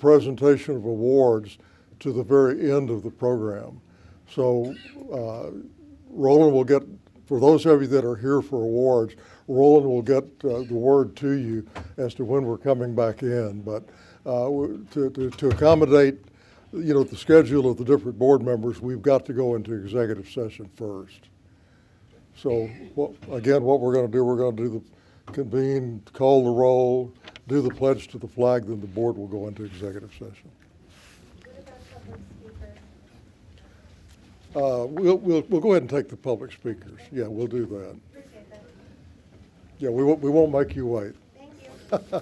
presentation of awards to the very end of the program. So Roland will get, for those of you that are here for awards, Roland will get the word to you as to when we're coming back in. But to accommodate, the schedule of the different board members, we've got to go into executive session first. So again, what we're going to do, we're going to do the convene, call the roll, do the pledge to the flag, then the board will go into executive session. We'll go ahead and take the public speakers. Yeah, we'll do that. Appreciate that. Yeah, we won't make you wait. Thank you.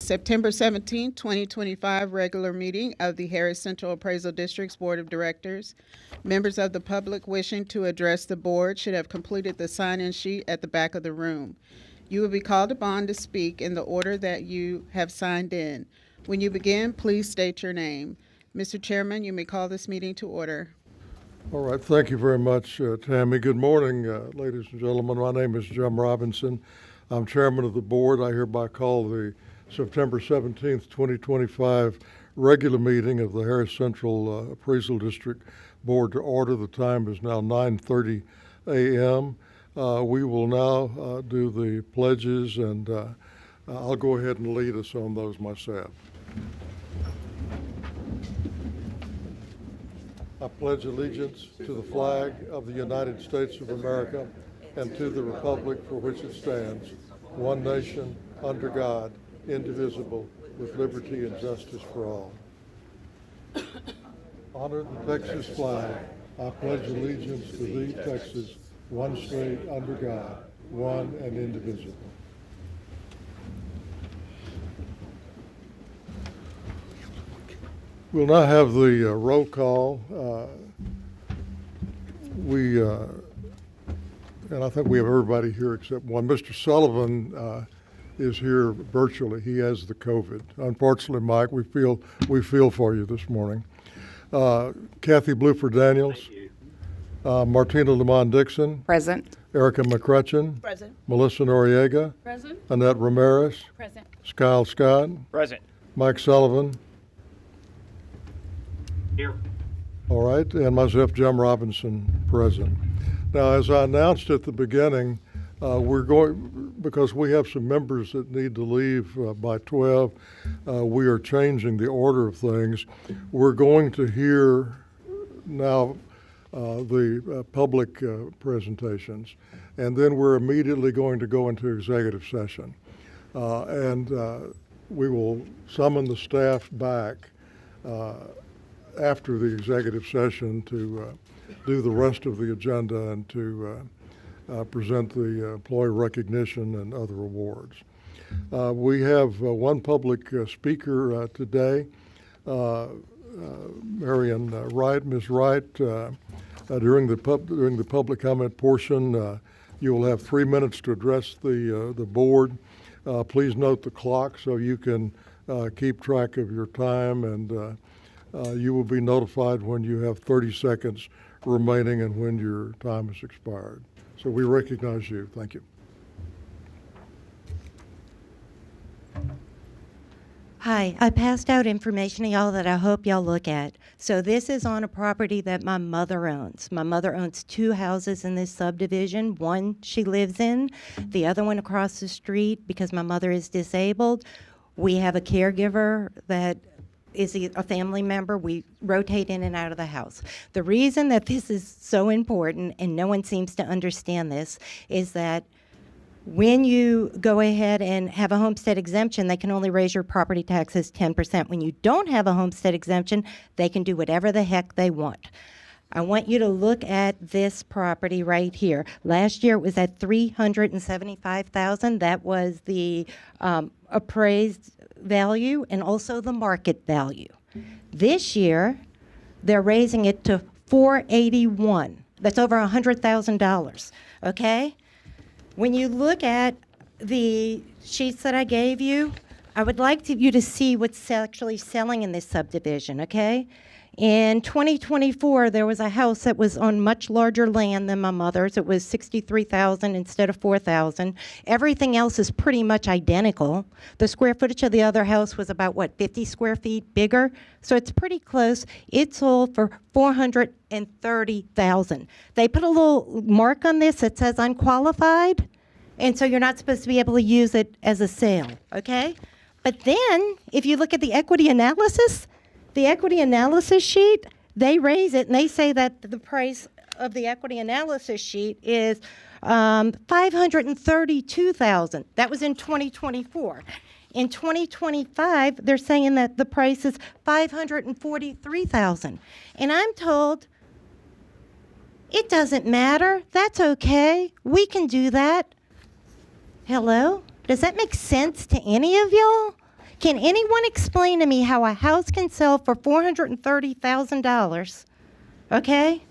September 17, 2025, regular meeting of the Harris Central Appraisal District's Board of Directors. Members of the public wishing to address the board should have completed the sign-in sheet at the back of the room. You will be called upon to speak in the order that you have signed in. When you begin, please state your name. Mr. Chairman, you may call this meeting to order. All right, thank you very much, Tammy. Good morning, ladies and gentlemen. My name is Jim Robinson. I'm chairman of the board. I hereby call the September 17th, 2025 regular meeting of the Harris Central Appraisal District Board to order. The time is now 9:30 a.m. We will now do the pledges, and I'll go ahead and lead us on those myself. I pledge allegiance to the flag of the United States of America and to the republic for which it stands, one nation, under God, indivisible, with liberty and justice for all. Honor the Texas flag. I pledge allegiance to thee, Texas, one state under God, one and indivisible. We'll now have the roll call. And I think we have everybody here except one. Mr. Sullivan is here virtually. He has the COVID. Unfortunately, Mike, we feel for you this morning. Kathy Bluford Daniels. Martina Lamont Dixon. Present. Erica McCrutchen. Present. Melissa Noriega. Present. Annette Ramirez. Present. Kyle Scott. Present. Mike Sullivan. Here. All right, and myself, Jim Robinson, present. Now, as I announced at the beginning, we're going, because we have some members that need to leave by 12, we are changing the order of things. We're going to hear now the public presentations, and then we're immediately going to go into executive session. And we will summon the staff back after the executive session to do the rest of the agenda and to present the employee recognition and other awards. We have one public speaker today, Marion Wright. Ms. Wright, during the public comment portion, you will have 3 minutes to address the board. Please note the clock so you can keep track of your time, and you will be notified when you have 30 seconds remaining and when your time has expired. So we recognize you. Thank you. Hi, I passed out information to y'all that I hope y'all look at. So this is on a property that my mother owns. My mother owns 2 houses in this subdivision. One she lives in, the other one across the street because my mother is disabled. We have a caregiver that is a family member. We rotate in and out of the house. The reason that this is so important, and no one seems to understand this, is that when you go ahead and have a homestead exemption, they can only raise your property taxes 10%. When you don't have a homestead exemption, they can do whatever the heck they want. I want you to look at this property right here. Last year it was at $375,000. That was the appraised value and also the market value. This year, they're raising it to $481,000. That's over $100,000, okay? When you look at the sheets that I gave you, I would like you to see what's actually selling in this subdivision, okay? In 2024, there was a house that was on much larger land than my mother's. It was $63,000 instead of $4,000. Everything else is pretty much identical. The square footage of the other house was about, 50 square feet bigger? So it's pretty close. It sold for $430,000. They put a little mark on this that says unqualified, and so you're not supposed to be able to use it as a sale, okay? But then, if you look at the equity analysis sheet, they raise it and they say that the price of the equity analysis sheet is $532,000. That was in 2024. In 2025, they're saying that the price is $543,000. And I'm told, it doesn't matter. That's okay. We can do that. Hello? Does that make sense to any of y'all? Can anyone explain to me how a house can sell for $430,000, okay?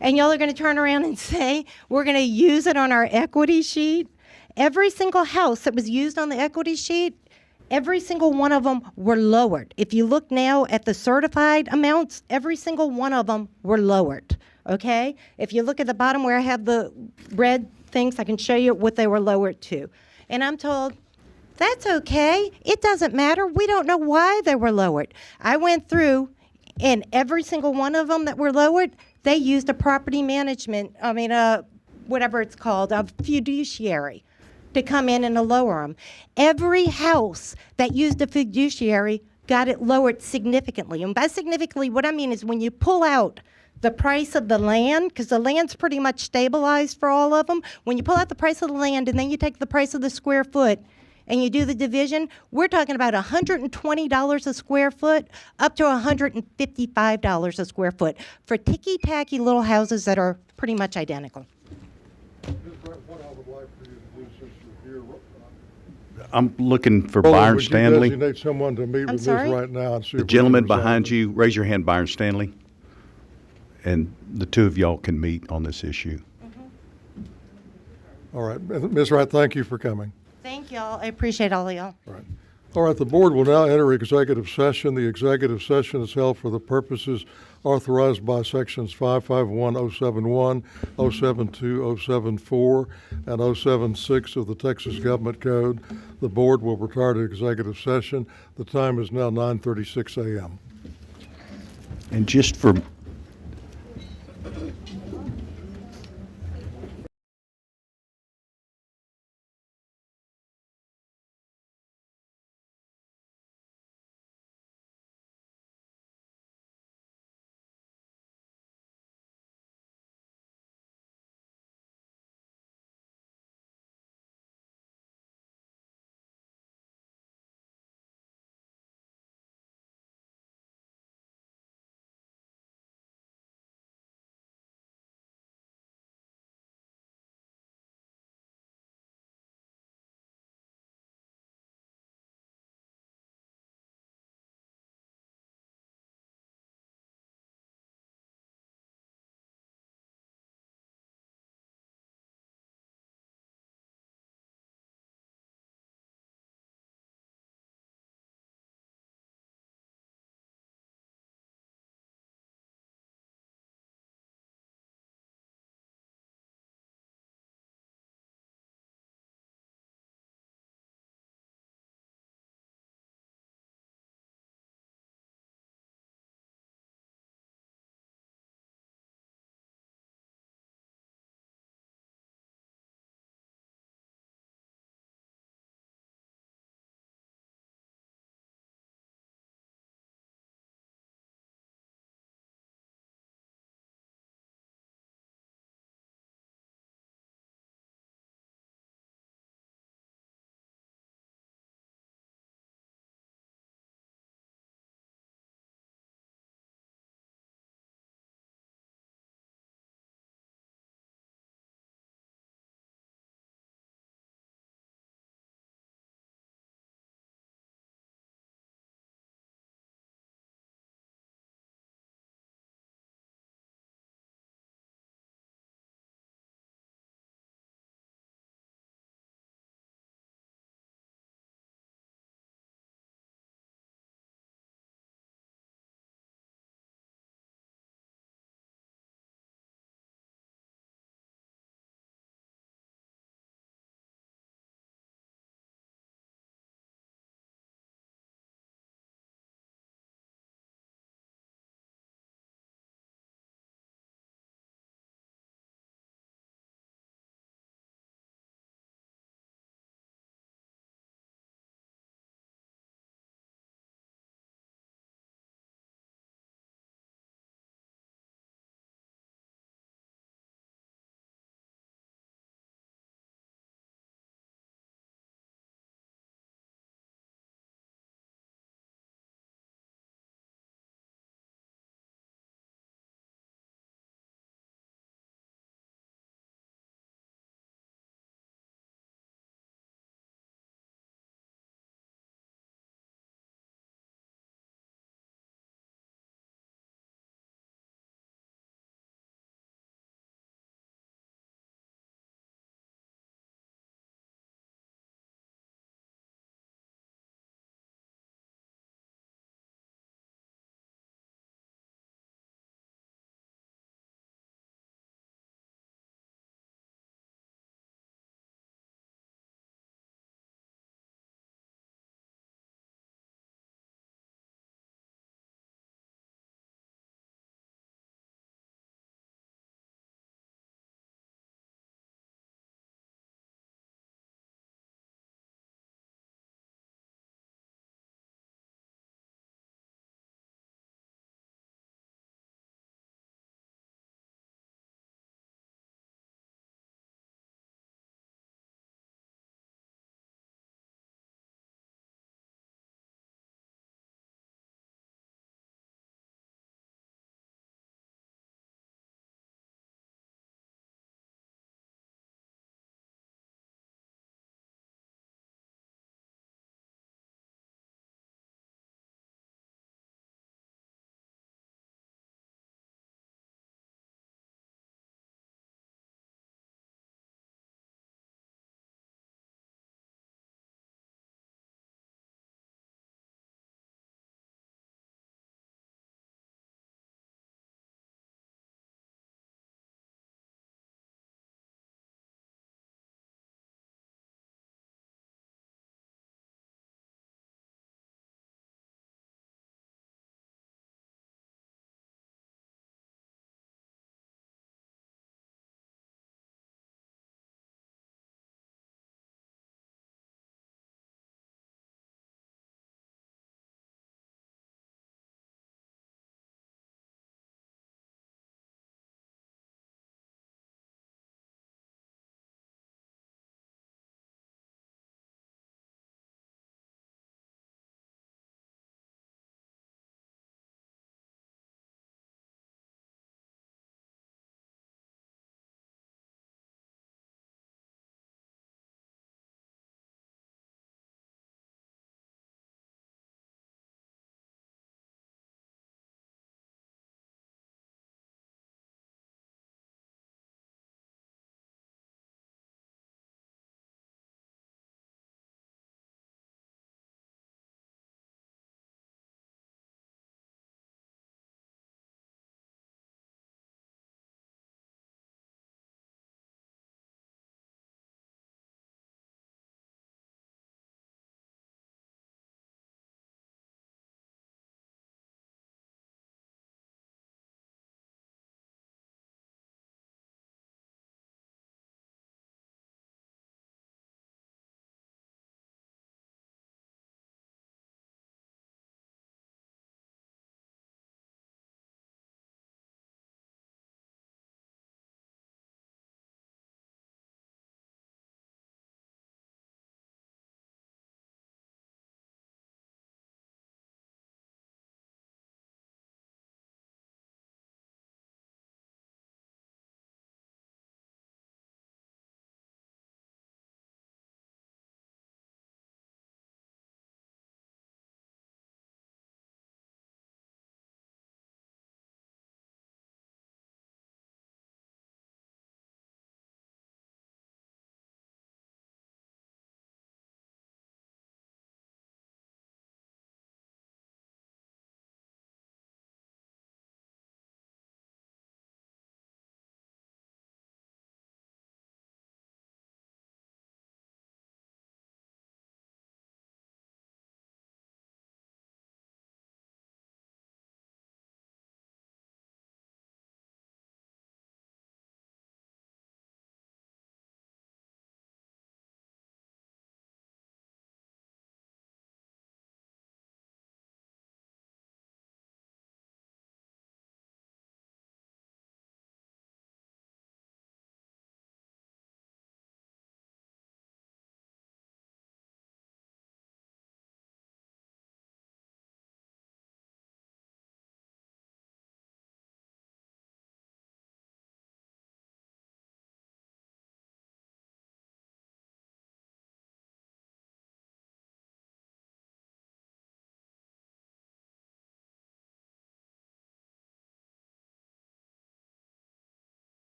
And y'all are going to turn around and say, we're going to use it on our equity sheet? Every single house that was used on the equity sheet, every single one of them were lowered. If you look now at the certified amounts, every single one of them were lowered, okay? If you look at the bottom where I have the red things, I can show you what they were lowered to. And I'm told, that's okay. It doesn't matter. We don't know why they were lowered. I went through, and every single one of them that were lowered, they used a property management, whatever it's called, a fiduciary to come in and to lower them. Every house that used a fiduciary got it lowered significantly. And by significantly, what I mean is when you pull out the price of the land, because the land's pretty much stabilized for all of them, when you pull out the price of the land and then you take the price of the square foot, and you do the division, we're talking about $120 a square foot up to $155 a square foot for ticky-tacky little houses that are pretty much identical. Ms. Wright, what I would like for you to do since you're here. I'm looking for Roland, Byron would you Stanley. designate someone to meet I'm with sorry? Ms. Wright now and see if The we can gentleman resolve behind it? you, raise your hand, Byron Stanley. And the two of y'all can meet on this issue. All right, Ms. Wright, thank you for coming. Thank y'all. I appreciate all of y'all. All right. All right, the board will now enter executive session. The executive session is held for the purposes authorized by sections 551071, 072, 074, and 076 of the Texas Government Code. The board will retire to executive session. The time is now 9:36 a.m. And just for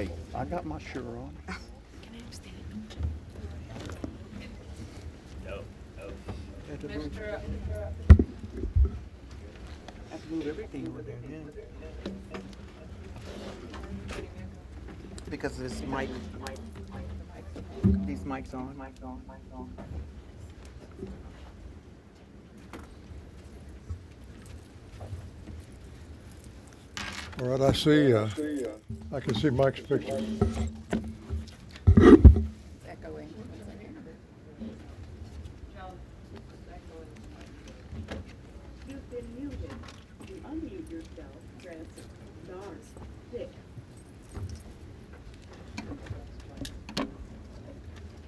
Hey, I got my shirt on. Have to move everything over there, yeah. Because this mic, these mics on. All right, I see, I can see Mike's picture. Echoing. You've been muted. To unmute yourself, press *6.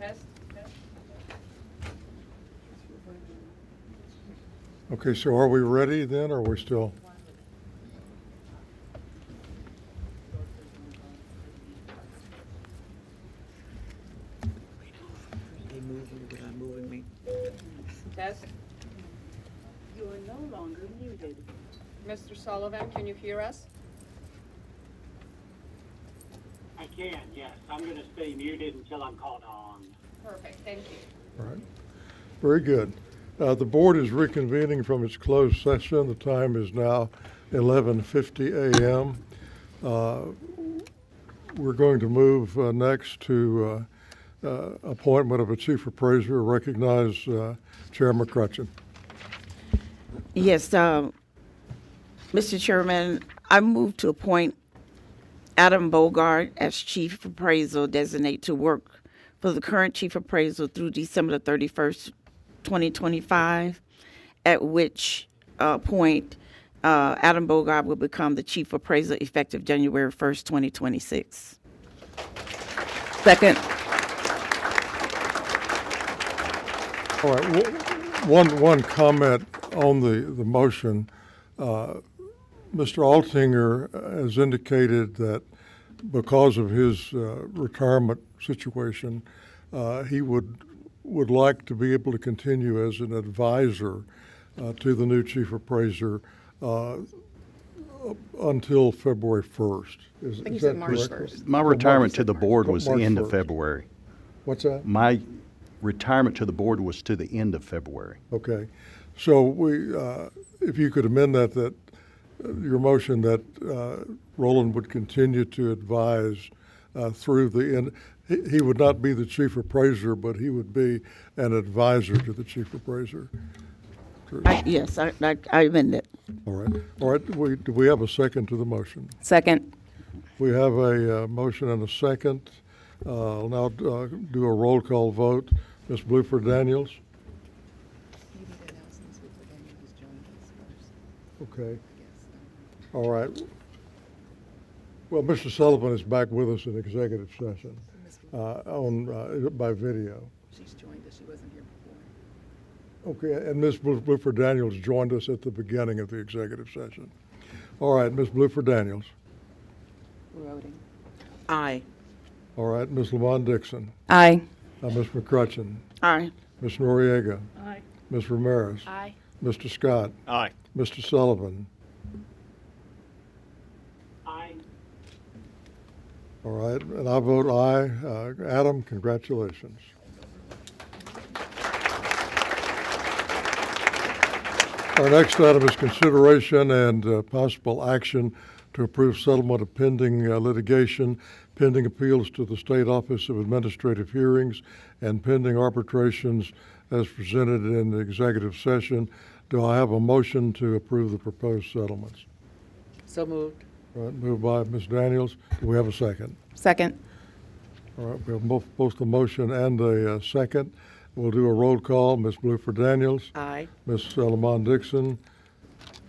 Test. Okay, so are we ready then, or are we still? They moving without moving me. Test. You are no longer muted. Mr. Sullivan, can you hear us? I can, yes. I'm going to stay muted until I'm called on. Perfect, thank you. All right, very good. The board is reconvening from its closed session. The time is now 11:50 a.m. We're going to move next to appointment of a chief appraiser. Recognize Chair McCrutchen. Yes, Mr. Chairman, I move to appoint Adam Bogart as Chief Appraisal designate to work for the current Chief Appraisal through December the 31st, 2025, at which point Adam Bogart will become the Chief Appraiser effective January 1st, 2026. Second. All right, one comment on the motion. Mr. Altinger has indicated that because of his retirement situation, he would like to be able to continue as an advisor to the new chief appraiser until February 1st. I think you Is said that March correct? 1st. My retirement to the board was the March end of 1st. February. What's that? My retirement to the board was to the end of February. Okay. So if you could amend that your motion that Roland would continue to advise through the end. He would not be the chief appraiser, but he would be an advisor to the chief appraiser. Yes, I amend it. All right. All right. Do we have a second to the motion? Second. We have a motion and a second. I'll now do a roll call vote. Ms. Bluford Daniels? You need to announce Ms. Whitford Daniel who's joined us first. Okay. Yes. All right. Well, Mr. Sullivan is back with us in executive session by video. She's joined us. She wasn't here before. Okay, and Ms. Bluford Daniels joined us at the beginning of the executive session. All right, Ms. Bluford Daniels. Voting. Aye. All right, Ms. Lamont Dixon. Aye. Ms. McCrutchen. Aye. Ms. Noriega. Aye. Ms. Ramirez. Aye. Mr. Scott. Aye. Mr. Sullivan. Aye. All right, and I vote aye. Adam, congratulations. Our next item is consideration and possible action to approve settlement of pending litigation, pending appeals to the State Office of Administrative Hearings, and pending arbitrations as presented in the executive session. Do I have a motion to approve the proposed settlements? So moved. All right, moved by Ms. Daniels. Do we have a second? Second. All right, we have both the motion and a second. We'll do a roll call. Ms. Bluford Daniels, Aye. Ms. Lamont Dixon,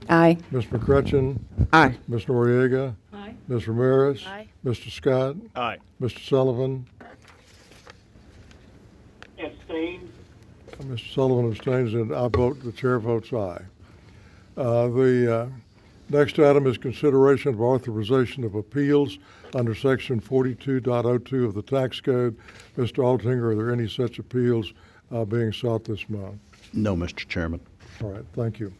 Aye. Ms. McCrutchen, Aye. Ms. Noriega, Aye. Ms. Ramirez, Aye. Mr. Scott, Aye. Mr. Sullivan. Abstain. Mr. Sullivan abstains, and the chair votes aye. The next item is consideration of authorization of appeals under section 42.02 of the tax code. Mr. Altinger, are there any such appeals being sought this month? No, Mr. Chairman. All right, thank you.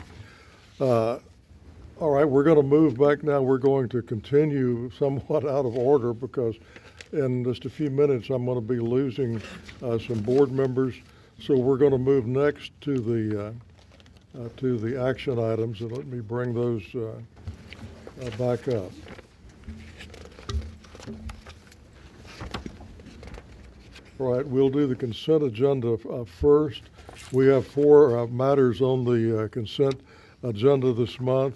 All right, we're going to move back now. We're going to continue somewhat out of order because in just a few minutes, I'm going to be losing some board members. So we're going to move next to the action items, and let me bring those back up. All right, we'll do the consent agenda first. We have four matters on the consent agenda this month,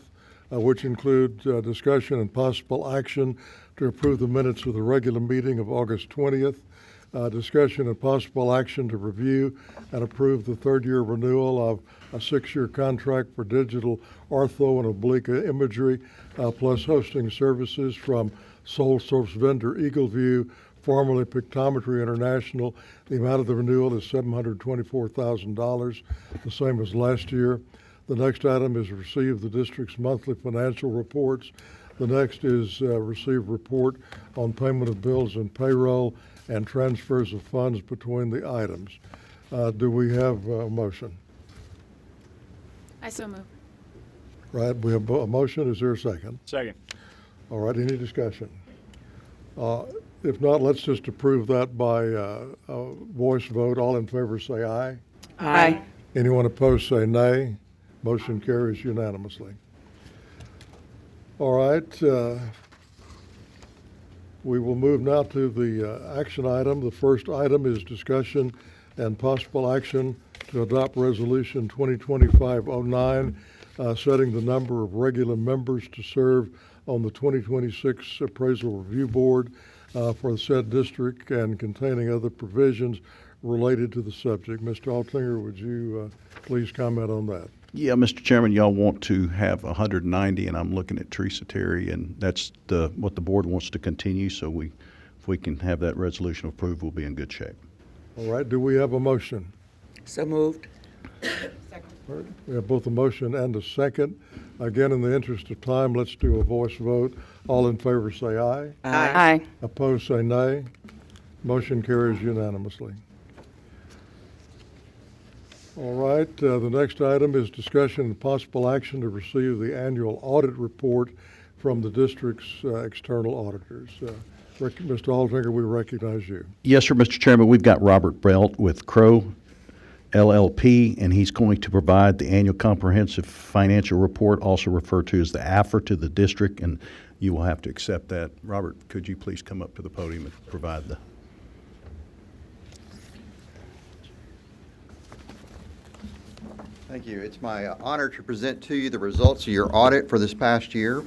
which include discussion and possible action to approve the minutes of the regular meeting of August 20th, discussion and possible action to review and approve the third-year renewal of a 6-year contract for digital ortho and oblique imagery, plus hosting services from sole source vendor EagleView, formerly Pictometry International. The amount of the renewal is $724,000, the same as last year. The next item is receive the district's monthly financial reports. The next is receive report on payment of bills and payroll and transfers of funds between the items. Do we have a motion? I so move. Right, we have a motion. Is there a second? Second. All right, any discussion? If not, let's just approve that by a voice vote. All in favor say aye. Aye. Anyone opposed say nay. Motion carries unanimously. All right, we will move now to the action item. The first item is discussion and possible action to adopt Resolution 2025-09, setting the number of regular members to serve on the 2026 Appraisal Review Board for the said district and containing other provisions related to the subject. Mr. Altinger, would you please comment on that? Yeah, Mr. Chairman, y'all want to have 190, and I'm looking at Teresa Terry, and that's what the board wants to continue, so if we can have that resolution approved, we'll be in good shape. All right, do we have a motion? So moved. All right, we have both a motion and a second. Again, in the interest of time, let's do a voice vote. All in favor say aye. Aye. Opposed say nay. Motion carries unanimously. All right, the next item is discussion and possible action to receive the annual audit report from the district's external auditors. Mr. Altinger, we recognize you. Yes, sir, Mr. Chairman. We've got Robert Belt with Crow LLP, and he's going to provide the annual comprehensive financial report, also referred to as the AFR, to the district, and you will have to accept that. Robert, could you please come up to the podium and provide the... Thank you. It's my honor to present to you the results of your audit for this past year.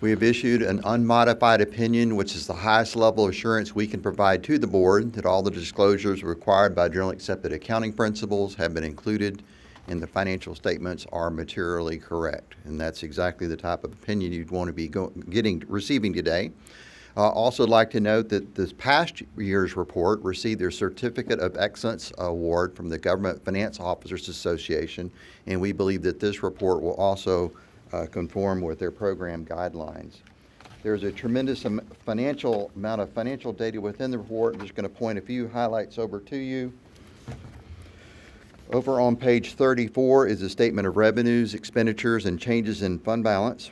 We have issued an unmodified opinion, which is the highest level of assurance we can provide to the board that all the disclosures required by generally accepted accounting principles have been included and the financial statements are materially correct. And that's exactly the type of opinion you'd want to be receiving today. Also, I'd like to note that this past year's report received their Certificate of Excellence Award from the Government Finance Officers Association, and we believe that this report will also conform with their program guidelines. There's a tremendous amount of financial data within the report. I'm just going to point a few highlights over to you. Over on page 34 is a statement of revenues, expenditures, and changes in fund balance.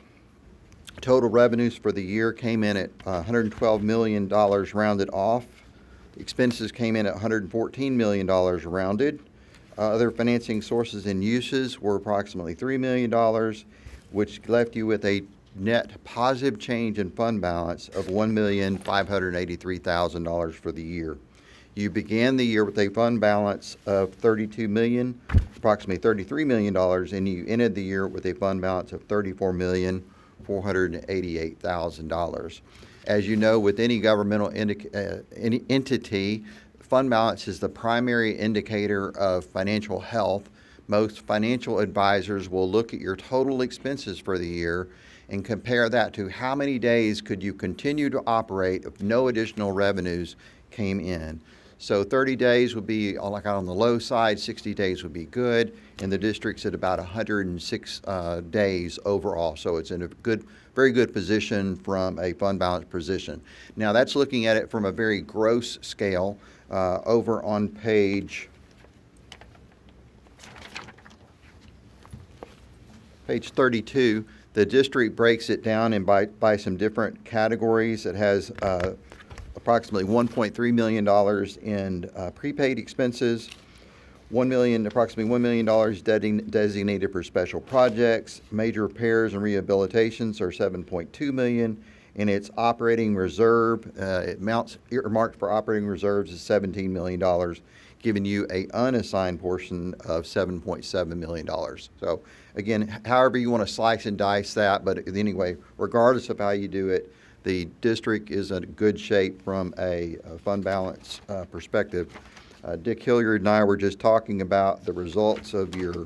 Total revenues for the year came in at $112 million rounded off. Expenses came in at $114 million rounded. Other financing sources and uses were approximately $3 million, which left you with a net positive change in fund balance of $1,583,000 for the year. You began the year with a fund balance of approximately $33 million, and you ended the year with a fund balance of $34,488,000. As you know, with any governmental entity, fund balance is the primary indicator of financial health. Most financial advisors will look at your total expenses for the year and compare that to how many days could you continue to operate if no additional revenues came in. So 30 days would be like on the low side, 60 days would be good, and the district's at about 106 days overall. So it's in a very good position from a fund balance position. Now that's looking at it from a very gross scale. Over on page 32, The district breaks it down by some different categories. It has approximately $1.3 million in prepaid expenses, approximately $1 million designated for special projects. Major repairs and rehabilitations are $7.2 million. In its operating reserve, amounts earmarked for operating reserves is $17 million, giving you a unassigned portion of $7.7 million. So again, however you want to slice and dice that, but anyway, regardless of how you do it, the district is in good shape from a fund balance perspective. Dick Hilliard and I were just talking about the results of your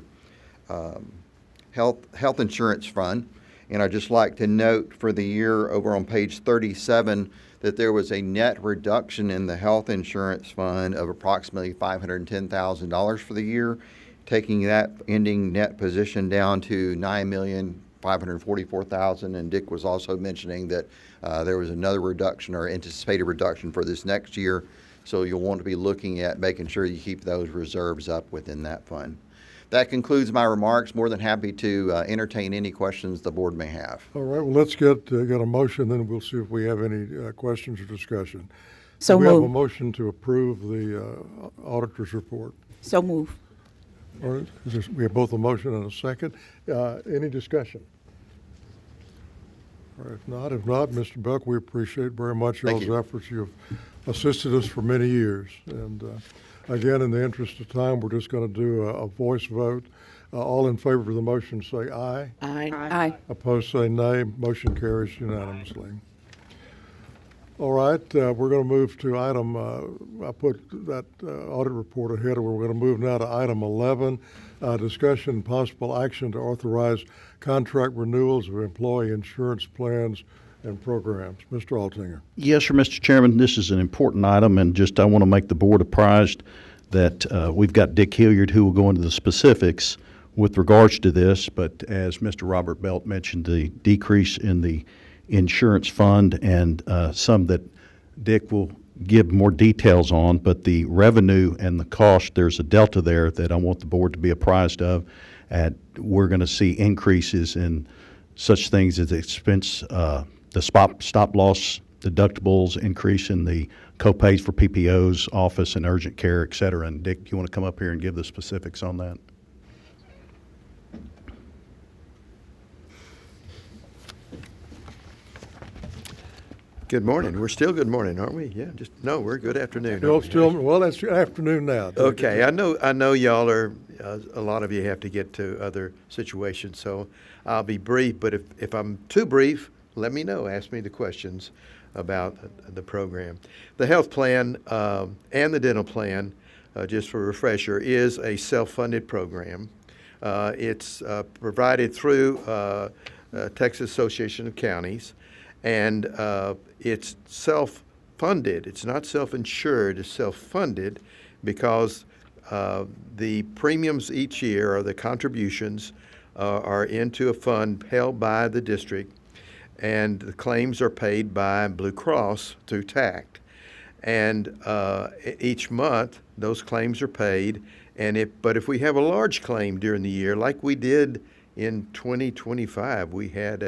health insurance fund. And I'd just like to note for the year over on page 37 that there was a net reduction in the health insurance fund of approximately $510,000 for the year, taking that ending net position down to $9,544,000. And Dick was also mentioning that there was another reduction or anticipated reduction for this next year. So you'll want to be looking at making sure you keep those reserves up within that fund. That concludes my remarks. More than happy to entertain any questions the board may have. All right, well, let's get a motion, then we'll see if we have any questions or discussion. So We have a move. motion to approve the auditor's report. So move. All right, we have both a motion and a second. Any discussion? All right, if not, Mr. Buck, we appreciate very much Thank y'all's you. efforts. You've assisted us for many years. And again, in the interest of time, we're just going to do a voice vote. All in favor of the motion say aye. Aye. Opposed say nay. Motion carries unanimously. All right, we're going to move to item, I put that audit report ahead. We're going to move now to item 11, discussion and possible action to authorize contract renewals of employee insurance plans and programs. Mr. Altinger. Yes, sir, Mr. Chairman. This is an important item, and I want to make the board apprised that we've got Dick Hilliard who will go into the specifics with regards to this. But as Mr. Robert Belt mentioned, the decrease in the insurance fund and some that Dick will give more details on, but the revenue and the cost, there's a delta there that I want the board to be apprised of. And we're going to see increases in such things as expense, the stop loss deductibles, increase in the co-pays for PPOs, office and urgent care, et cetera. And Dick, you want to come up here and give the specifics on that? Good morning. We're still good morning, aren't we? Yeah, no, we're good afternoon. Well, aren't we? well, that's afternoon now. Okay, I know y'all are, a lot of you have to get to other situations, so I'll be brief, but if I'm too brief, let me know. Ask me the questions about the program. The health plan and the dental plan, just for a refresher, is a self-funded program. It's provided through Texas Association of Counties, and it's self-funded. It's not self-insured, it's self-funded because the premiums each year, or the contributions, are into a fund held by the district, and the claims are paid by Blue Cross through TACT. And each month, those claims are paid, but if we have a large claim during the year, like we did in 2025, we had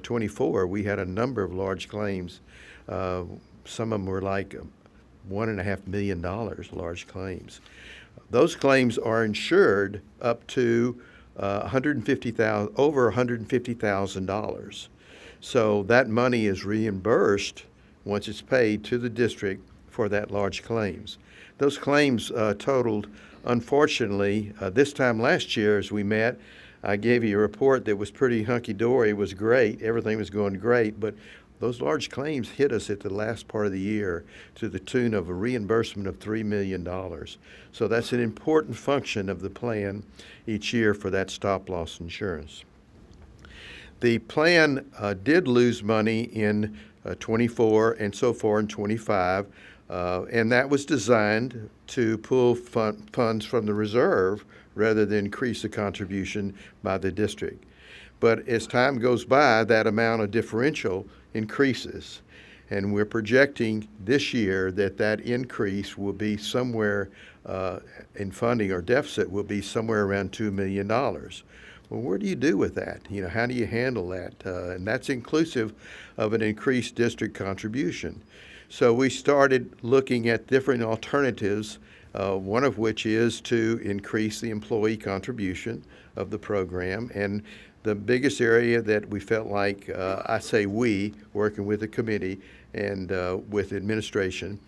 24, we had a number of large claims. Some of them were like $1.5 million large claims. Those claims are insured up to over $150,000. So that money is reimbursed once it's paid to the district for that large claims. Those claims totaled, unfortunately, this time last year as we met, I gave you a report that was pretty hunky-dory. It was great. Everything was going great. But those large claims hit us at the last part of the year to the tune of a reimbursement of $3 million. So that's an important function of the plan each year for that stop-loss insurance. The plan did lose money in 24 and so far in 25, and that was designed to pull funds from the reserve rather than increase the contribution by the district. But as time goes by, that amount of differential increases. And we're projecting this year that increase will be somewhere in funding or deficit will be somewhere around $2 million. Well, what do you do with that? How do you handle that? And that's inclusive of an increased district contribution. So we started looking at different alternatives, one of which is to increase the employee contribution of the program. And the biggest area that we felt like, I say we, working with the committee and with administration,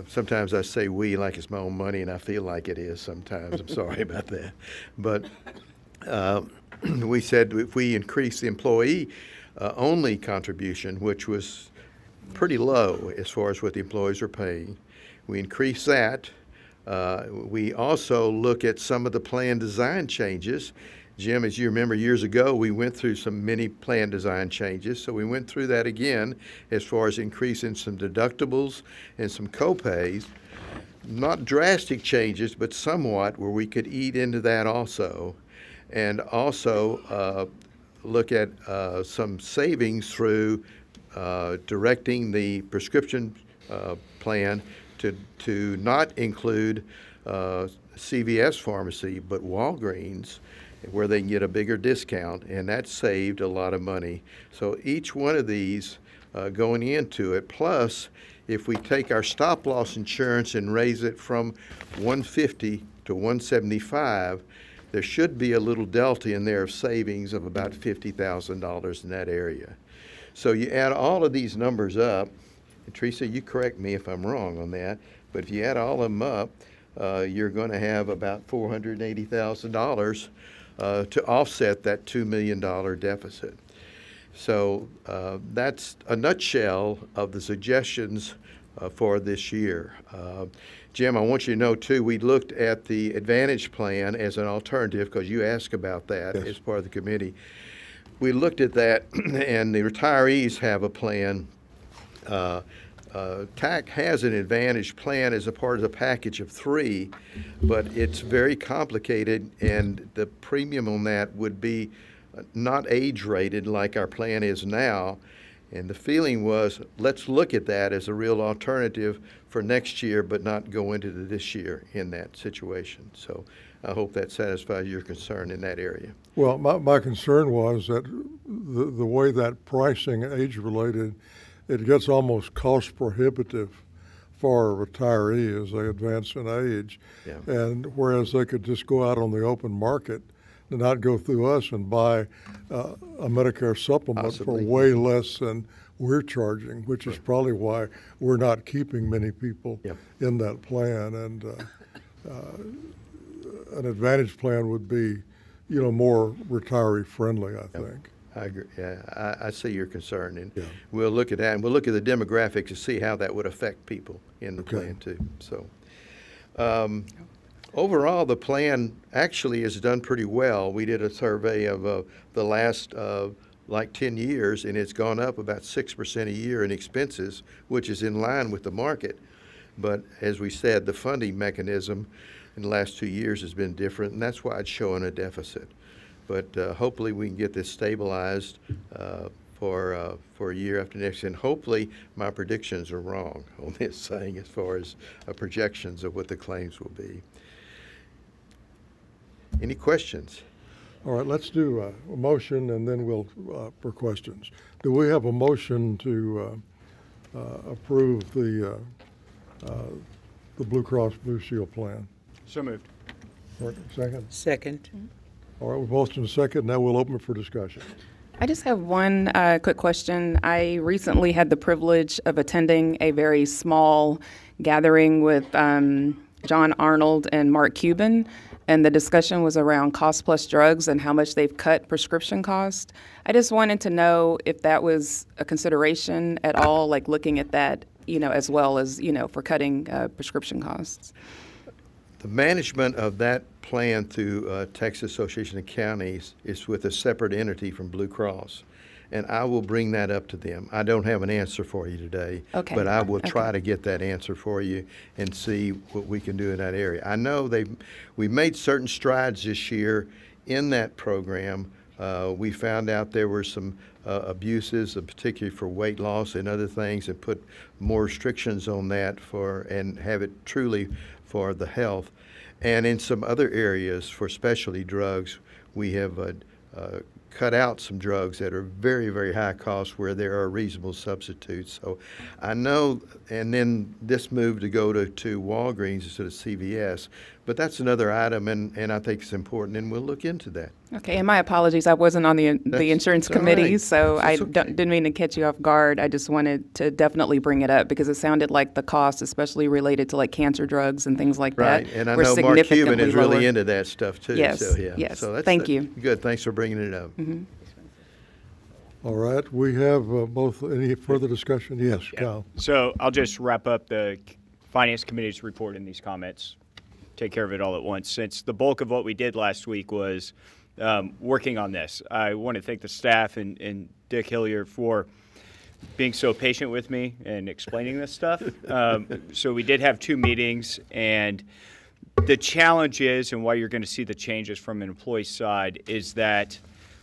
sometimes I say we like it's my own money, and I feel like it is sometimes. I'm sorry about that. But we said if we increase the employee only contribution, which was pretty low as far as what the employees are paying, we increase that. We also look at some of the plan design changes. Jim, as you remember, years ago, we went through some many plan design changes. So we went through that again as far as increasing some deductibles and some co-pays. Not drastic changes, but somewhat where we could eat into that also. And also look at some savings through directing the prescription plan to not include CVS pharmacy, but Walgreens, where they can get a bigger discount, and that saved a lot of money. So each one of these going into it, plus if we take our stop loss insurance and raise it from $150 to $175, there should be a little delta in there of savings of about $50,000 in that area. So you add all of these numbers up, and Teresa, you correct me if I'm wrong on that, but if you add all of them up, you're going to have about $480,000 to offset that $2 million deficit. So that's a nutshell of the suggestions for this year. Jim, I want you to know, too, we looked at the Advantage Plan as an alternative, because you asked about that as part of the committee. We looked at that, and the retirees have a plan. TAC has an Advantage Plan as a part of the package of 3, but it's very complicated, and the premium on that would be not age-rated like our plan is now. And the feeling was, let's look at that as a real alternative for next year, but not go into this year in that situation. So I hope that satisfies your concern in that area. Well, my concern was that the way that pricing age-related, it gets almost cost prohibitive for a retiree as they advance in age. Yeah. And whereas they could just go out on the open market and not go through us and buy a Medicare supplement Possibly. for way less than we're charging, which is probably why we're not keeping many people Yep. in that plan. And an Advantage plan would be, more retiree friendly, I think. I agree. Yeah, I see your concern, and Yeah. we'll look at that, and we'll look at the demographics to see how that would affect people in the Okay. plan too. So, overall, the plan actually has done pretty well. We did a survey of the last 10 years, and it's gone up about 6% a year in expenses, which is in line with the market. But as we said, the funding mechanism in the last 2 years has been different, and that's why it's showing a deficit. But hopefully we can get this stabilized for a year after next, and hopefully my predictions are wrong on this thing as far as projections of what the claims will be. Any questions? All right, let's do a motion and then we'll, for questions. Do we have a motion to approve the Blue Cross Blue Shield plan? So moved. All right, second? Second. All right, we've motioned second, now we'll open it for discussion. I just have one quick question. I recently had the privilege of attending a very small gathering with John Arnold and Mark Cuban, and the discussion was around cost plus drugs and how much they've cut prescription costs. I just wanted to know if that was a consideration at all, like looking at that, as well as, for cutting prescription costs. The management of that plan through Texas Association of Counties is with a separate entity from Blue Cross, and I will bring that up to them. I don't have an answer for you today, Okay. but I will try to get that answer for you and see what we can do in that area. I know we've made certain strides this year in that program. We found out there were some abuses, particularly for weight loss and other things, and put more restrictions on that and have it truly for the health. And in some other areas for specialty drugs, we have cut out some drugs that are very, very high cost where there are reasonable substitutes. So I know, and then this move to go to Walgreens instead of CVS, but that's another item, and I think it's important, and we'll look into that. Okay, and my apologies, I wasn't on the insurance all committee, right. so I That's okay. didn't mean to catch you off guard. I just wanted to definitely bring it up because it sounded like the costs, especially related to like cancer drugs and things like Right, that, and I were know Mark Cuban significantly is really lower. into that stuff too. Yes, So, yeah. yes. So Thank you. Good, thanks for bringing it up. All right, we have both, any further discussion? Yes, Kyle. So I'll just wrap up the Finance Committee's report in these comments, take care of it all at once. Since the bulk of what we did last week was working on this, I want to thank the staff and Dick Hillier for being so patient with me and explaining this stuff. So we did have 2 meetings, and the challenge is, and why you're going to see the changes from an employee side, is that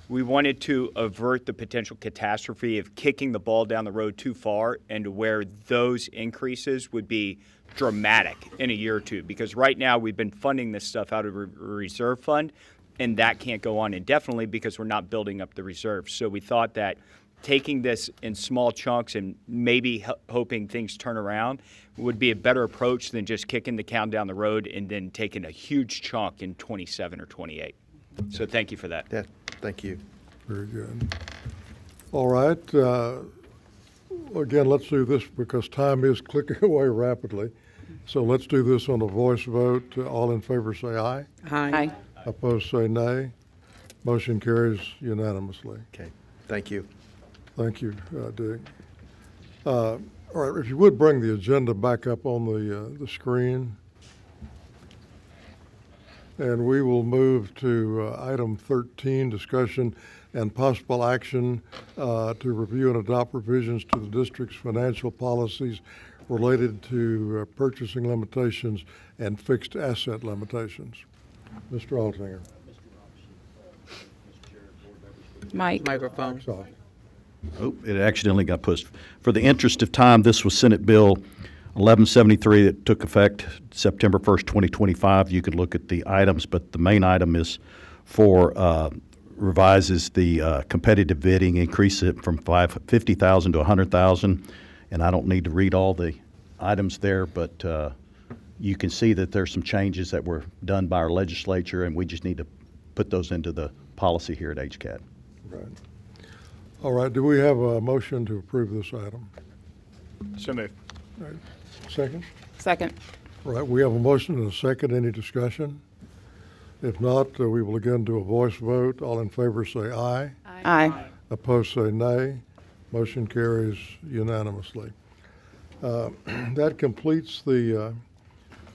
we wanted to avert the potential catastrophe of kicking the ball down the road too far and to where those increases would be dramatic in a year or two. Because right now we've been funding this stuff out of a reserve fund, and that can't go on indefinitely because we're not building up the reserves. So we thought that taking this in small chunks and maybe hoping things turn around would be a better approach than just kicking the can down the road and then taking a huge chunk in 27 or 28. So thank you for that. Yeah, thank you. Very good. All right. Again, let's do this because time is clicking away rapidly. So let's do this on a voice vote. All in favor say aye. Aye. Opposed say nay. Motion carries unanimously. Okay, thank you. Thank you, Dick. All right, if you would bring the agenda back up on the screen. And we will move to item 13, discussion and possible action to review and adopt revisions to the district's financial policies related to purchasing limitations and fixed asset limitations. Mr. Altinger. Mike. Microphone. Mike's off. Oh, it accidentally got pushed. For the interest of time, this was Senate Bill 1173 that took effect September 1st, 2025. You could look at the items, but the main item is for revises the competitive bidding, increase it from 50,000 to 100,000. And I don't need to read all the items there, but you can see that there's some changes that were done by our legislature, and we just need to put those into the policy here at HCAD. Right. All right, do we have a motion to approve this item? So moved. All right. Second? Second. All right, we have a motion and a second. Any discussion? If not, we will again do a voice vote. All in favor say aye. Aye. Opposed say nay. Motion carries unanimously. That completes the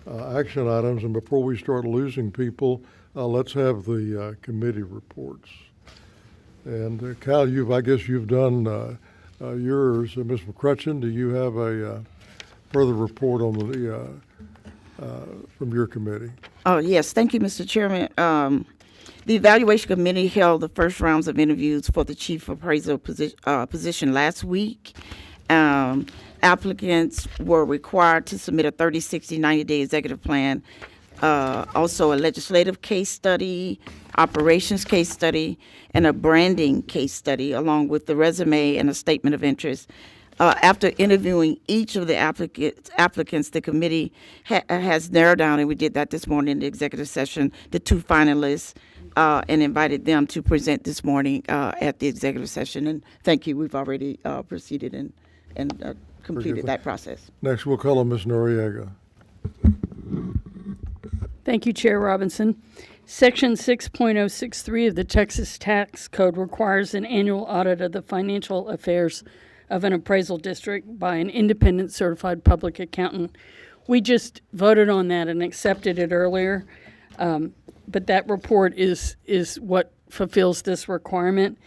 action items, and before we start losing people, let's have the committee reports. And Cal, I guess you've done yours. Ms. McCrutchen, do you have a further report on the from your committee? Oh, yes. Thank you, Mr. Chairman. The Evaluation Committee held the first rounds of interviews for the Chief Appraisal position last week. Applicants were required to submit a 30, 60, 90-day executive plan, also a legislative case study, operations case study, and a branding case study, along with the resume and a statement of interest. After interviewing each of the applicants, the committee has narrowed down, and we did that this morning in the executive session, the 2 finalists, and invited them to present this morning at the executive session. And thank you, we've already proceeded and completed that process. Next, we'll call on Ms. Noriega. Thank you, Chair Robinson. Section 6.063 of the Texas Tax Code requires an annual audit of the financial affairs of an appraisal district by an independent certified public accountant. We just voted on that and accepted it earlier, but that report is what fulfills this requirement.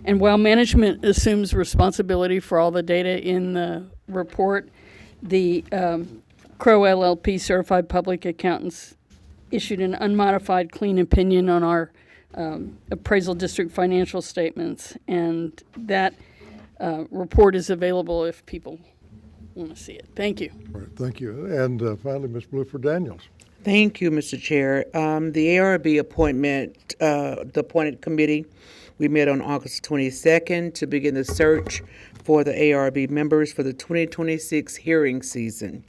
And while management assumes responsibility for all the data in the report, the Crow LLP certified public accountants issued an unmodified clean opinion on our appraisal district financial statements, and that report is available if people want to see it. Thank you. All right, thank you. And finally, Ms. Bluford Daniels. Thank you, Mr. Chair. The ARB appointment, the appointed committee, we met on August 22nd to begin the search for the ARB members for the 2026 hearing season.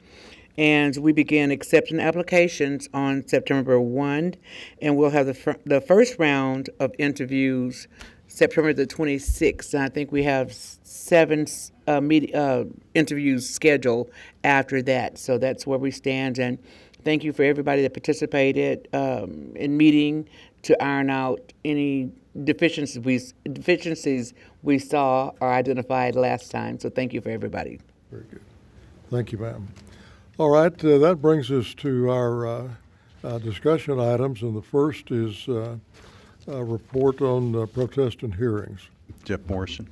And we began accepting applications on September 1, and we'll have the first round of interviews September the 26th. And I think we have 7 interviews scheduled after that. So that's where we stand. And thank you for everybody that participated in meeting to iron out any deficiencies we saw or identified last time. So thank you for everybody. Very good. Thank you, ma'am. All right, that brings us to our discussion items, and the first is a report on protest and hearings. Jeff Morrison.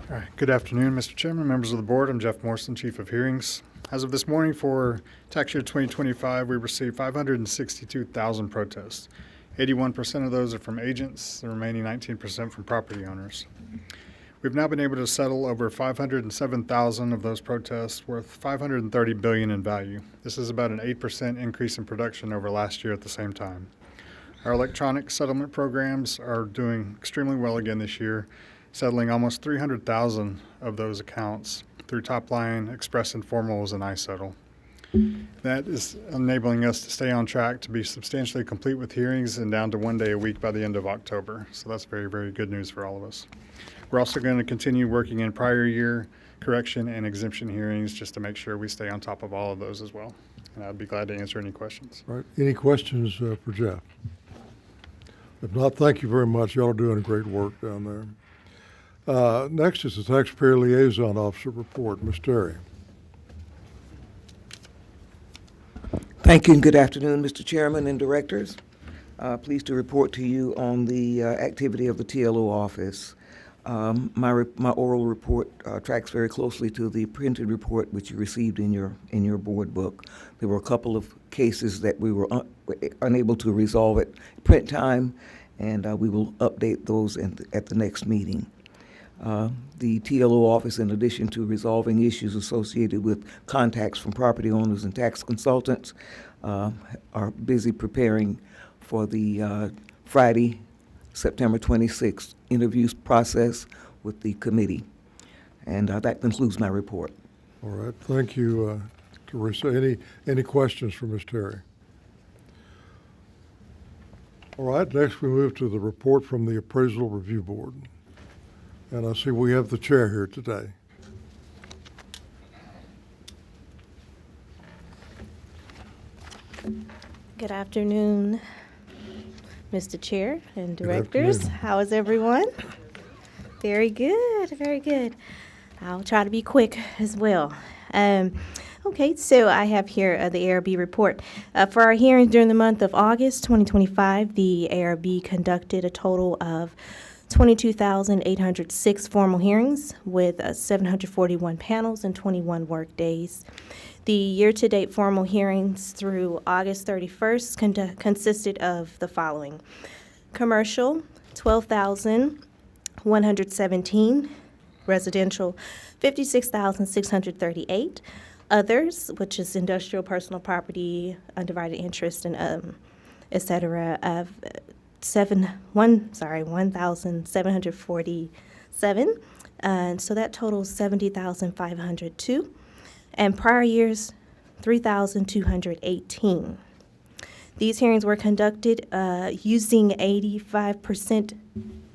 All right. Good afternoon, Mr. Chairman, members of the board. I'm Jeff Morrison, Chief of Hearings. As of this morning for tax year 2025, we received 562,000 protests. 81% of those are from agents, the remaining 19% from property owners. We've now been able to settle over 507,000 of those protests worth $530 billion in value. This is about an 8% increase in production over last year at the same time. Our electronic settlement programs are doing extremely well again this year, settling almost 300,000 of those accounts through Topline, Express Informals, and iSettle. That is enabling us to stay on track to be substantially complete with hearings and down to 1 day a week by the end of October. So that's very, very good news for all of us. We're also going to continue working in prior year correction and exemption hearings just to make sure we stay on top of all of those as well. And I'd be glad to answer any questions. All right, any questions for Jeff? If not, thank you very much. Y'all are doing great work down there. Next is the Taxpayer Liaison Officer report. Ms. Terry. Thank you and good afternoon, Mr. Chairman and Directors. Pleased to report to you on the activity of the TLO office. My oral report tracks very closely to the printed report which you received in your board book. There were a couple of cases that we were unable to resolve at print time, and we will update those at the next meeting. The TLO office, in addition to resolving issues associated with contacts from property owners and tax consultants, are busy preparing for the Friday, September 26th interview process with the committee. And that concludes my report. All right, thank you, Teresa. Any questions for Ms. Terry? All right, next we move to the report from the Appraisal Review Board. And I see we have the chair here today. Good afternoon, Mr. Chair and Directors. How is everyone? Very good, very good. I'll try to be quick as well. Okay, so I have here the ARB report. For our hearings during the month of August 2025, the ARB conducted a total of 22,806 formal hearings with 741 panels and 21 work days. The year-to-date formal hearings through August 31st consisted of the following. Commercial, 12,117. Residential, 56,638. Others, which is industrial, personal property, undivided interest, and et cetera, of 1,747, and so that totals 70,502, and prior years 3,218. These hearings were conducted using 85%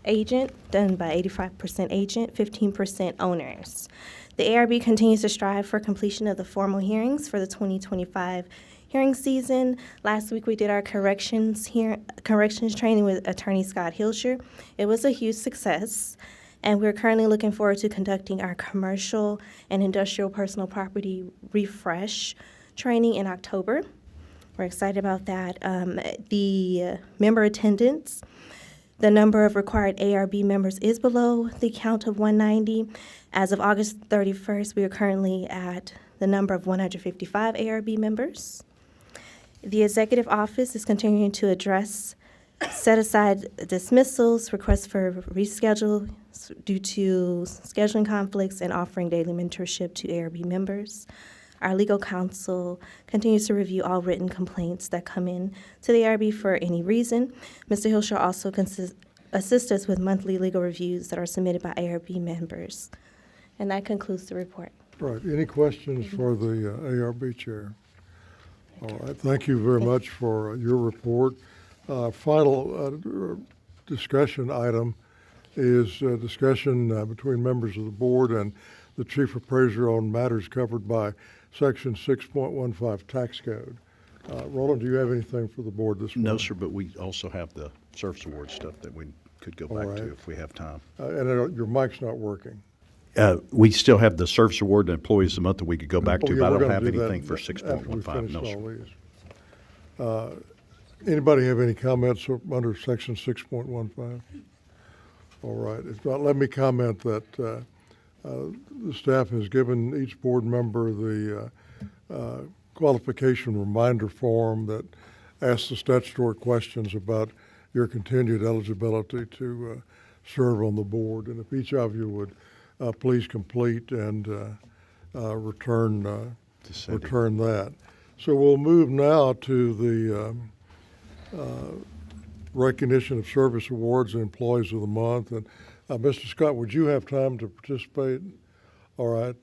agent, done by 85% agent, 15% owners. The ARB continues to strive for completion of the formal hearings for the 2025 hearing season. Last week we did our corrections training with Attorney Scott Hilscher. It was a huge success, and we're currently looking forward to conducting our commercial and industrial personal property refresh training in October. We're excited about that. The member attendance, the number of required ARB members is below the count of 190. As of August 31st, we are currently at the number of 155 ARB members. The Executive Office is continuing to address set aside dismissals, requests for reschedule due to scheduling conflicts, and offering daily mentorship to ARB members. Our legal counsel continues to review all written complaints that come in to the ARB for any reason. Mr. Hill shall also assist us with monthly legal reviews that are submitted by ARB members. And that concludes the report. Right. Any questions for the ARB chair? All right. Thank you very much for your report. Final discussion item is discussion between members of the board and the chief appraiser on matters covered by Section 6.15 tax code. Roland, do you have anything for the board this morning? No, sir, but we also have the service award stuff that we could go back to if we have time. And your mic's not working. We still have the service award and employees of the month that we could go back to, yeah, but I we're don't gonna have do that anything for after we 6.15. finish No, all sir. these. Anybody have any comments under Section 6.15? All right. If not, let me comment that the staff has given each board member the qualification reminder form that asks the statutory questions about your continued eligibility to serve on the board. And if each of you would please complete and return that. So we'll move now to the recognition of service awards and employees of the month. And Mr. Scott, would you have time to participate? All right.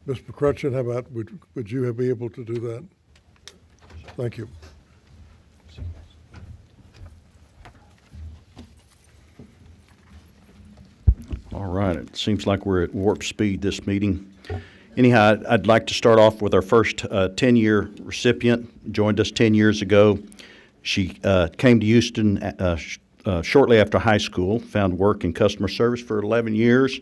Ms. McCrutchen, how about would you be able to do that? Thank you. All right, it seems like we're at warp speed this meeting. Anyhow, I'd like to start off with our first 10-year recipient, joined us 10 years ago. She came to Houston shortly after high school, found work in customer service for 11 years,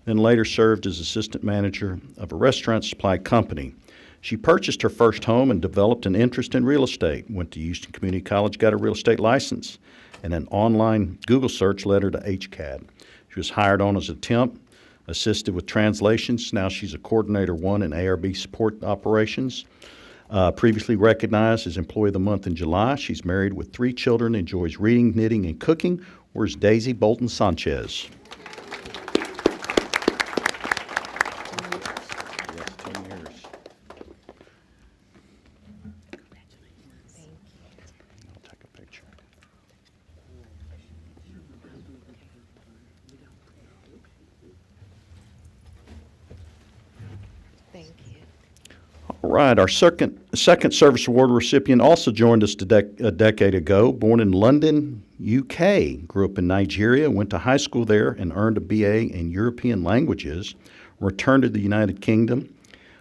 then later served as assistant manager of a restaurant supply company. She purchased her first home and developed an interest in real estate, went to Houston Community College, got a real estate license, and an online Google search led her to HCAD. She was hired on as a temp, assisted with translations. Now she's a Coordinator 1 in ARB support operations. Previously recognized as Employee of the Month in July. She's married with 3 children, enjoys reading, knitting, and cooking. Where's Daisy Bolton Sanchez? All right, our second service award recipient also joined us a decade ago. Born in London, UK, grew up in Nigeria, went to high school there and earned a BA in European languages, returned to the United Kingdom,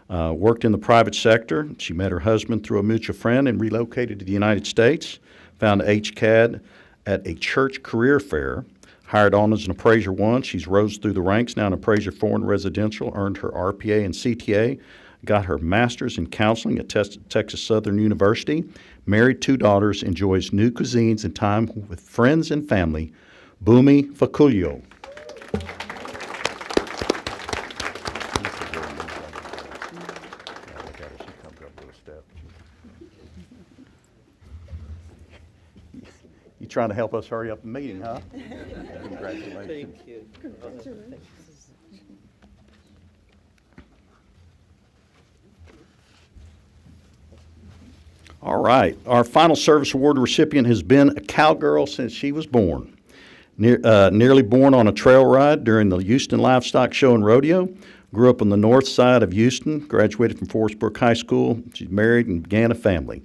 worked in the private sector. She met her husband through a mutual friend and relocated to the United States, found HCAD at a church career fair, hired on as an Appraiser 1. She's rose through the ranks, now an Appraiser 4 in residential, earned her RPA and CTA, got her master's in counseling at Texas Southern University, married 2 daughters, enjoys new cuisines and time with friends and family. Bumi Fakulyo. You trying to help us hurry up the meeting, huh? Congratulations. Thank you. All right. Our final service award recipient has been a cowgirl since she was born. Nearly born on a trail ride during the Houston Livestock Show and Rodeo. Grew up on the north side of Houston. Graduated from Forest Brook High School. She's married and began a family.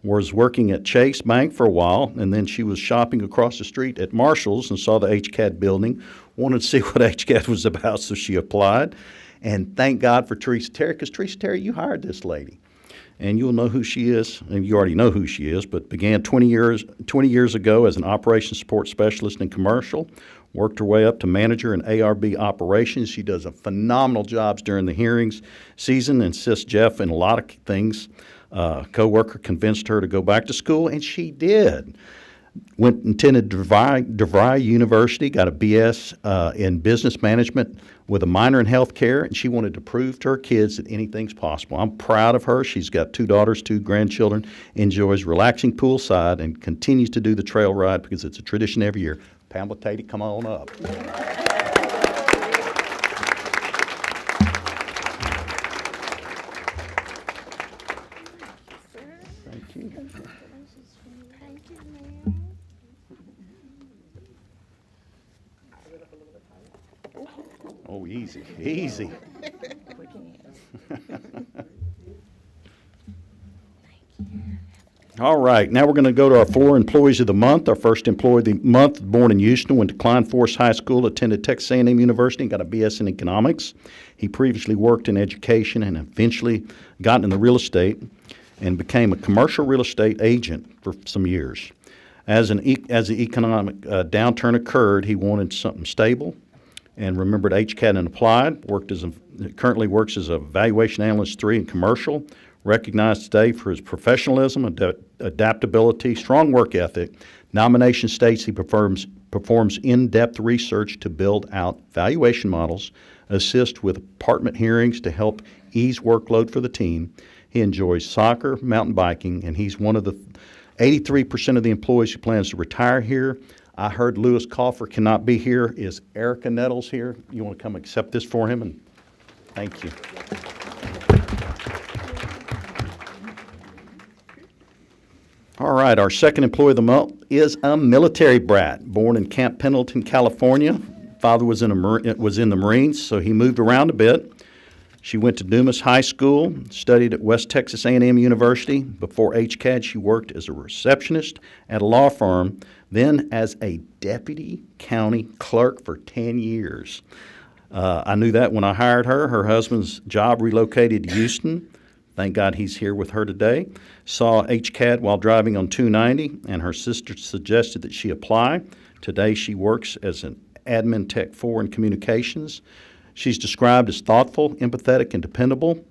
Was working at Chase Bank for a while, and then she was shopping across the street at Marshall's and saw the HCAD building. Wanted to see what HCAD was about, so she applied. And thank God for Teresa Terry, because Teresa Terry, you hired this lady. And you'll know who she is, and you already know who she is, but began 20 years ago as an operations support specialist in commercial, worked her way up to manager in ARB operations. She does a phenomenal job during the hearings season and assists Jeff in a lot of things. A co-worker convinced her to go back to school, and she did. Attended DeVry University, got a BS in business management with a minor in healthcare, and she wanted to prove to her kids that anything's possible. I'm proud of her. She's got 2 daughters, 2 grandchildren, enjoys relaxing poolside, and continues to do the trail ride because it's a tradition every year. Pamela Tatey, come on up. Thank you. Oh, easy, easy. All right, now we're going to go to our 4 employees of the month. Our first employee of the month, born in Houston, went to Klein Forest High School, attended Texas A&M University, and got a BS in economics. He previously worked in education and eventually got into real estate and became a commercial real estate agent for some years. As the economic downturn occurred, he wanted something stable and remembered HCAD and applied. Currently works as a valuation analyst 3 in commercial. Recognized today for his professionalism, adaptability, strong work ethic. Nomination states he performs in-depth research to build out valuation models, assist with apartment hearings to help ease workload for the team. He enjoys soccer, mountain biking, and he's one of the 83% of the employees who plans to retire here. I heard Lewis Coffer cannot be here. Is Erica Nettles here? You want to come accept this for him? And thank you. All right, our second employee of the month is a military brat, born in Camp Pendleton, California. Father was in the Marines, so he moved around a bit. She went to Dumas High School, studied at West Texas A&M University. Before HCAD, she worked as a receptionist at a law firm, then as a deputy county clerk for 10 years. I knew that when I hired her. Her husband's job relocated to Houston. Thank God he's here with her today. Saw HCAD while driving on 290, and her sister suggested that she apply. Today she works as an admin tech 4 in communications. She's described as thoughtful, empathetic, and dependable.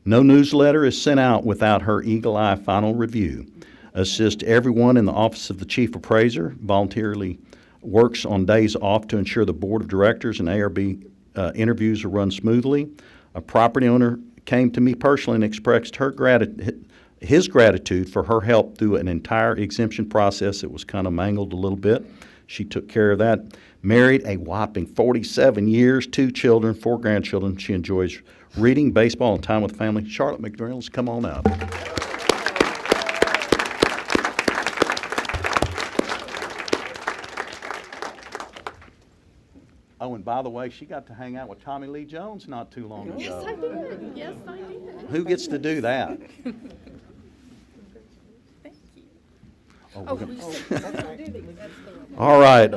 No newsletter is sent out without her eagle eye final review. Assists everyone in the office of the chief appraiser. Voluntarily works on days off to ensure the board of directors and ARB interviews are run smoothly. A property owner came to me personally and expressed his gratitude for her help through an entire exemption process. It was kind of mangled a little bit. She took care of that. Married a whopping 47 years, 2 children, 4 grandchildren. She enjoys reading, baseball, and time with family. Charlotte McDaniels, come on up. Oh, and by the way, she got to hang out with Tommy Lee Jones not too long ago. Yes, I did. Yes, I did. Who gets to do that? Thank you. Oh, all right.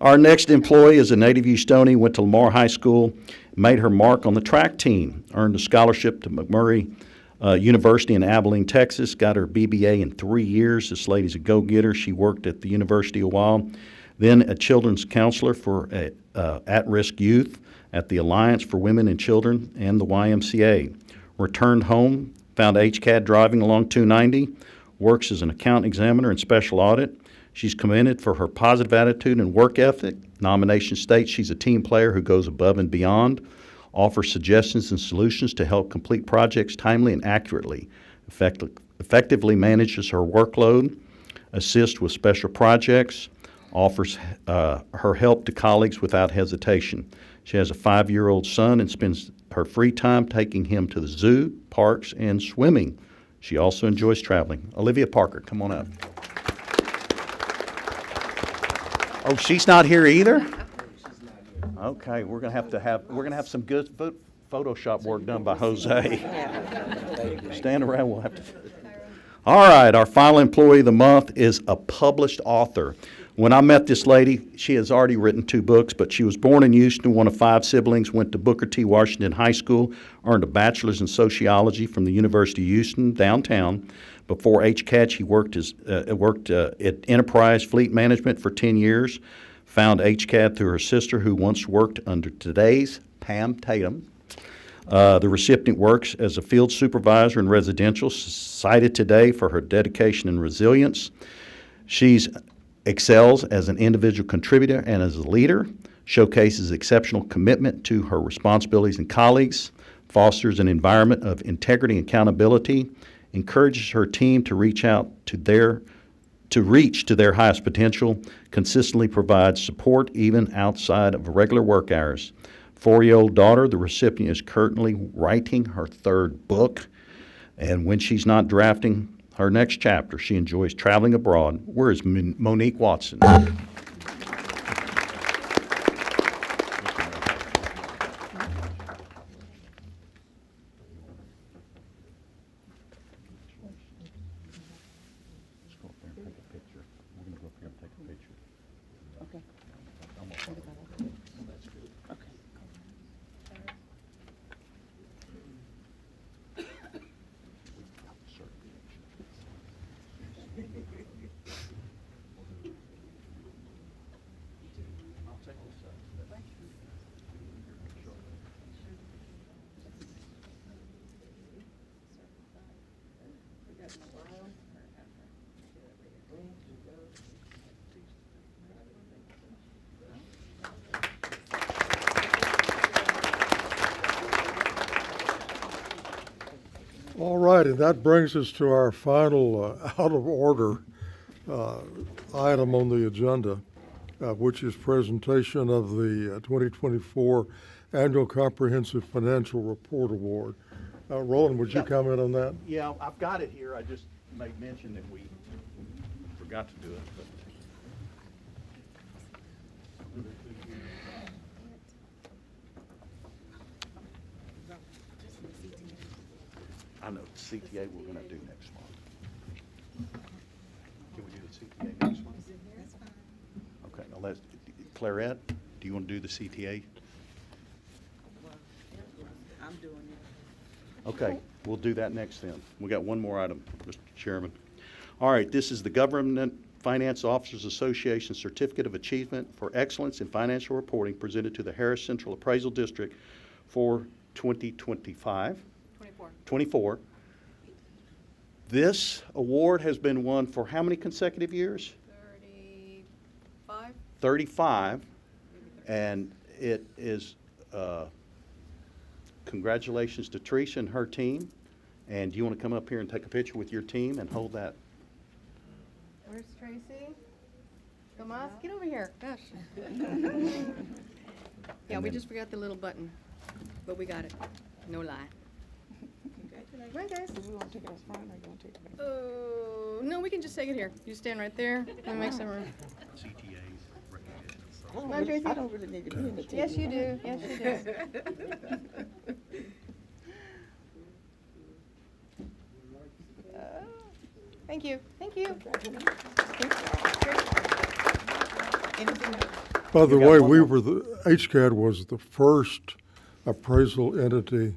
Our next employee is a native Houstonian, went to Lamar High School, made her mark on the track team, earned a scholarship to McMurray University in Abilene, Texas, got her BBA in 3 years. This lady's a go-getter. She worked at the university a while, then a children's counselor for at-risk youth at the Alliance for Women and Children and the YMCA. Returned home, found HCAD driving along 290, works as an account examiner and special audit. She's commended for her positive attitude and work ethic. Nomination states she's a team player who goes above and beyond, offers suggestions and solutions to help complete projects timely and accurately, effectively manages her workload, assists with special projects, offers her help to colleagues without hesitation. She has a 5-year-old son and spends her free time taking him to the zoo, parks, and swimming. She also enjoys traveling. Olivia Parker, come on up. Oh, she's not here either? Okay, we're gonna have some good Photoshop work done by Jose. Stand around, we'll have to. All right, our final employee of the month is a published author. When I met this lady, she has already written 2 books, but she was born in Houston, one of 5 siblings, went to Booker T. Washington High School, earned a bachelor's in sociology from the University of Houston, downtown. Before HCAD, she worked at Enterprise Fleet Management for 10 years, found HCAD through her sister who once worked under today's Pam Tatum. The recipient works as a field supervisor in residential, cited today for her dedication and resilience. She's excels as an individual contributor and as a leader, showcases exceptional commitment to her responsibilities and colleagues, fosters an environment of integrity and accountability, encourages her team to reach to their highest potential, consistently provides support even outside of regular work hours. 4-year-old daughter, the recipient, is currently writing her 3rd book, and when she's not drafting her next chapter, she enjoys traveling abroad. Where is Monique Watson? All right, and that brings us to our final out of order item on the agenda, which is presentation of the 2024 Annual Comprehensive Financial Report Award. Roland, would you comment on that? Yeah, I've got it here. I just made mention that we forgot to do it. But. I know CTA we're going to do next month. Can we do the CTA next month? That's fine. Okay, now let's, Clarette, do you want to do the CTA? I'm doing it. Okay, we'll do that next then. We got one more item, Mr. Chairman. All right, this is the Government Finance Officers Association Certificate of Achievement for Excellence in Financial Reporting presented to the Harris Central Appraisal District for 24. This award has been won for how many consecutive years? 35. And it is, congratulations to Teresa and her team. And do you want to come up here and take a picture with your team and hold that? Where's Tracy? Tomas, get over here. Gosh. Yeah, we just forgot the little button, but we got it. No lie. Come on, guys. Do we want to take it as front or do you want to take it back? Oh, no, we can just take it here. You stand right there. Let me make some room. Come on, Tracy. I don't really need to be in the team. Yes, you do. Yes, you do. Thank you. Thank you. Anything else? By the way, HCAD was the first appraisal entity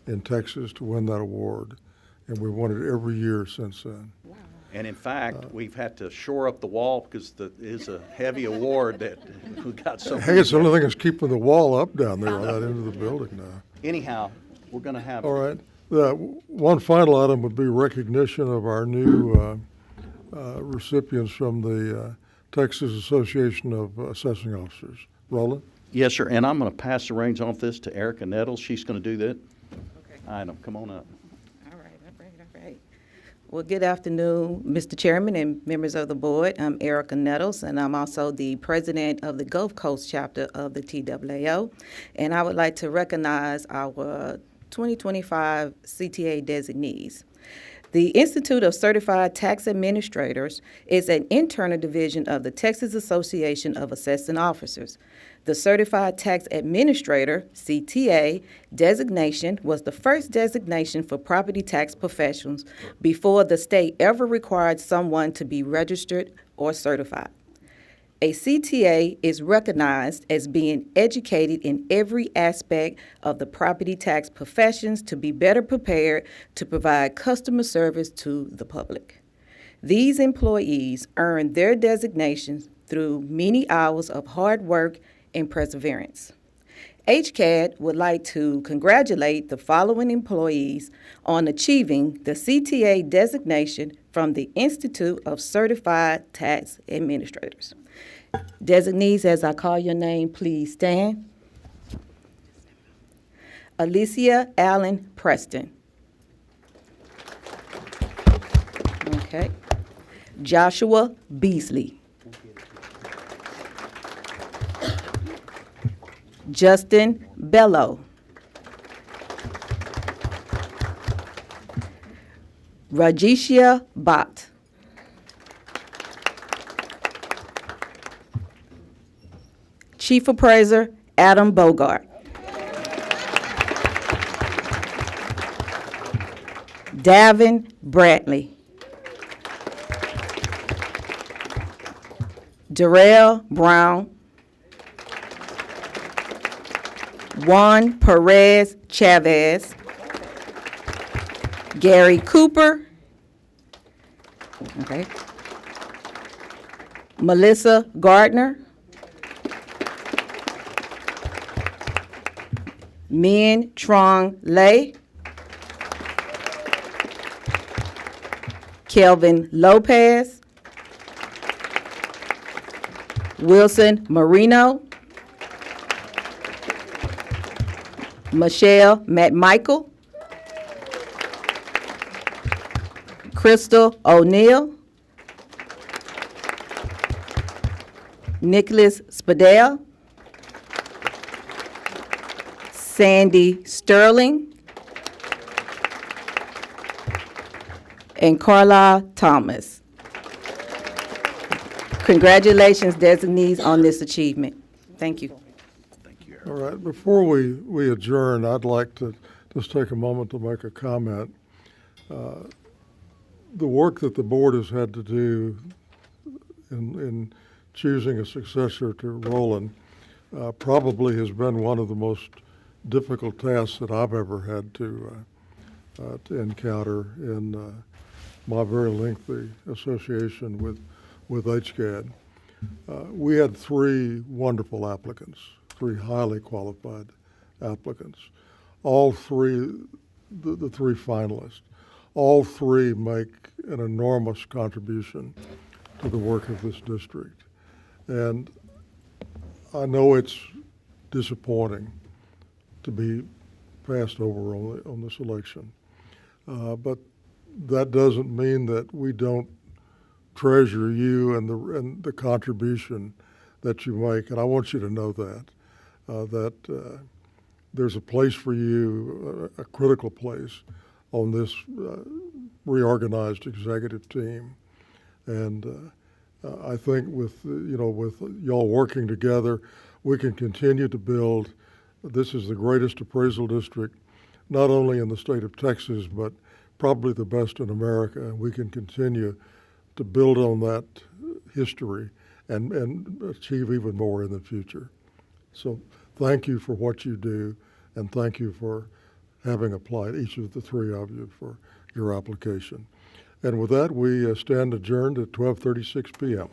in Texas to win that award, and we won it every year since then. Wow. And in fact, we've had to shore up the wall because it is a heavy award that we got so. Hey, it's the only thing that's keeping the wall up down there on that end of the building now. Anyhow, we're going to have. All right. One final item would be recognition of our new recipients from the Texas Association of Assessing Officers. Roland? Yes, sir. And I'm going to pass the reins off this to Erica Nettles. She's going to do that. Item. Come on up. All right. Well, good afternoon, Mr. Chairman and members of the board. I'm Erica Nettles, and I'm also the president of the Gulf Coast chapter of the TAAO. And I would like to recognize our 2025 CTA designees. The Institute of Certified Tax Administrators is an internal division of the Texas Association of Assessing Officers. The Certified Tax Administrator, CTA, designation was the first designation for property tax professionals before the state ever required someone to be registered or certified. A CTA is recognized as being educated in every aspect of the property tax professions to be better prepared to provide customer service to the public. These employees earn their designations through many hours of hard work and perseverance. HCAD would like to congratulate the following employees on achieving the CTA designation from the Institute of Certified Tax Administrators. Designees, as I call your name, please stand. Alicia Allen Preston. Okay. Joshua Beasley. Justin Bello. Rajishia Bhatt. Chief Appraiser Adam Bogart. Davin Bradley. Darrell Brown. Juan Perez Chavez. Gary Cooper. Okay. Melissa Gardner. Min Trong Lay. Kelvin Lopez. Wilson Marino. Michelle McMichael. Crystal O'Neill. Nicholas Spadell. Sandy Sterling. And Carla Thomas. Congratulations, designees, on this achievement. Thank you. All right, before we adjourn, I'd like to just take a moment to make a comment. The work that the board has had to do in choosing a successor to Roland probably has been one of the most difficult tasks that I've ever had to encounter in my very lengthy association with HCAD. We had three wonderful applicants, three highly qualified applicants. All three, the three finalists, all three make an enormous contribution to the work of this district. And I know it's disappointing to be passed over on this election, but that doesn't mean that we don't treasure you and the contribution that you make. And I want you to know that there's a place for you, a critical place on this reorganized executive team. And I think with y'all working together, we can continue to build. This is the greatest appraisal district, not only in the state of Texas, but probably the best in America. And we can continue to build on that history and achieve even more in the future. So thank you for what you do, and thank you for having applied, each of the three of you, for your application. And with that, we stand adjourned at 12:36 p.m.